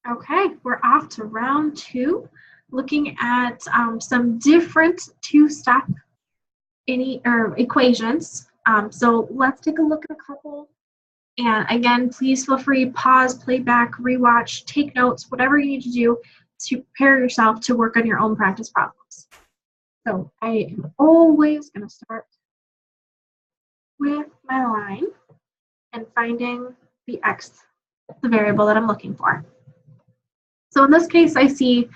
Okay, we're off to round 2, looking at some different two-step equations. So let's take a look at a couple. And again, please feel free, pause, play back, rewatch, take notes, whatever you need to do to prepare yourself to work on your own practice problems. So I am always going to start with my line and finding the x, the variable that I'm looking for. So in this case, I see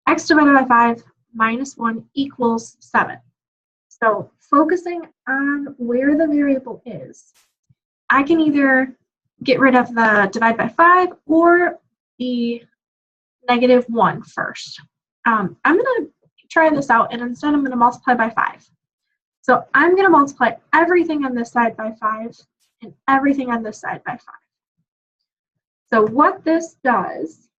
x divided by 5 minus 1 equals 7. So focusing on where the variable is, I can either get rid of the divide by 5 or the -1 first. I'm going to try this out, and instead I'm going to multiply by 5. So I'm going to multiply everything on this side by 5 and everything on this side by 5. So what this does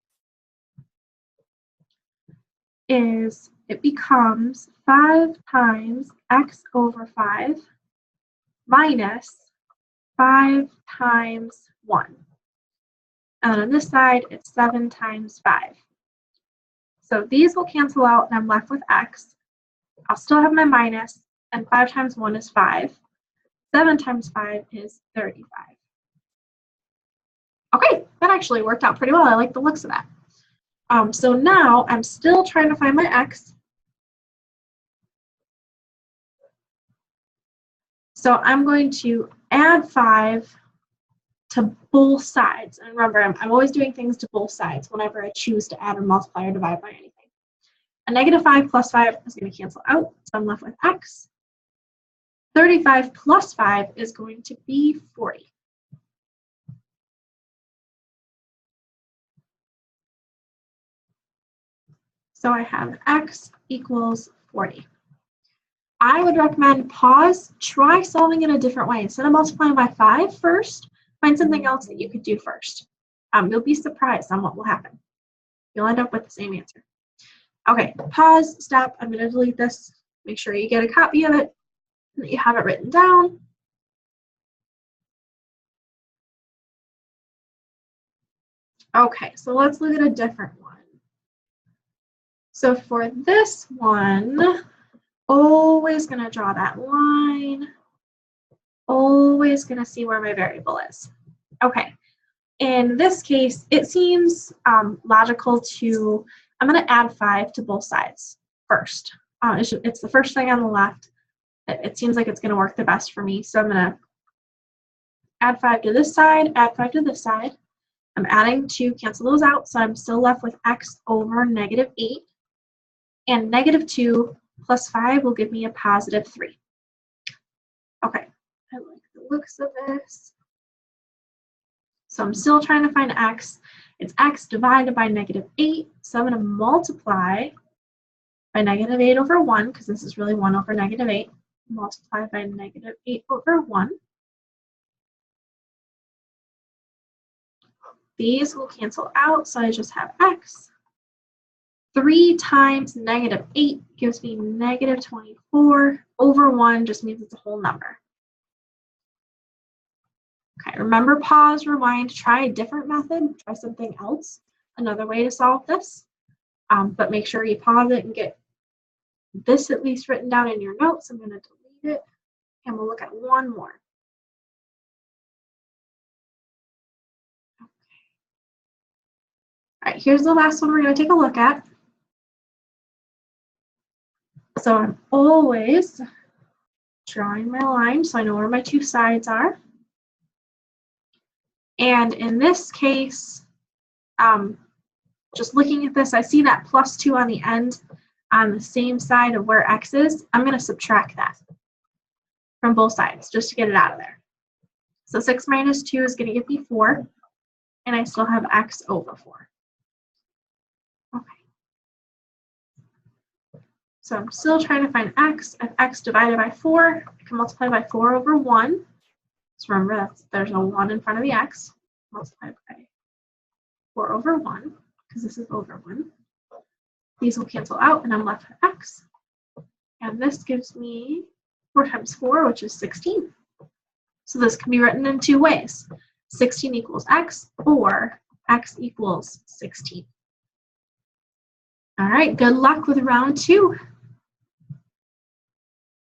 is it becomes 5 times x over 5 minus 5 times 1. And on this side, it's 7 times 5. So these will cancel out, and I'm left with x. I'll still have my minus, and 5 times 1 is 5. 7 times 5 is 35. Okay, that actually worked out pretty well. I like the looks of that. So now I'm still trying to find my x. So I'm going to add 5 to both sides. And remember, I'm always doing things to both sides whenever I choose to add or multiply or divide by anything. A -5 plus 5 is going to cancel out, so I'm left with x. 35 plus 5 is going to be 40. So I have x equals 40. I would recommend pause, try solving it a different way. Instead of multiplying by 5 first, find something else that you could do first. You'll be surprised on what will happen. You'll end up with the same answer. Okay, pause, stop. I'm going to delete this. Make sure you get a copy of it and that you have it written down. Okay, so let's look at a different one. So for this one, always going to draw that line. Always going to see where my variable is. Okay, in this case, it seems logical to, I'm going to add 5 to both sides first. It's the first thing on the left. It seems like it's going to work the best for me. So I'm going to add 5 to this side, add 5 to this side. I'm adding 2, cancel those out, so I'm still left with x over -8. And -2 plus 5 will give me a +3. Okay, I like the looks of this. So I'm still trying to find x. It's x divided by -8, so I'm going to multiply by -8 over 1, because this is really 1 over -8. Multiply by -8 over 1. These will cancel out, so I just have x. 3 times -8 gives me -24 over 1, just means it's a whole number. Okay, remember, pause, rewind, try a different method, try something else, another way to solve this. But make sure you pause it and get this at least written down in your notes. I'm going to delete it, and we'll look at one more. All right, here's the last one we're going to take a look at. So I'm always drawing my line so I know where my two sides are. And in this case, just looking at this, I see that +2 on the end on the same side of where x is. I'm going to subtract that from both sides just to get it out of there. So 6 minus 2 is going to give me 4, and I still have x over 4. Okay. So I'm still trying to find x. If x divided by 4, I can multiply by 4 over 1. So remember, there's a 1 in front of the x. Multiply by 4 over 1, because this is over 1. These will cancel out, and I'm left with x. And this gives me 4 times 4, which is 16. So this can be written in two ways. 16 equals x, or x equals 16. All right, good luck with round 2.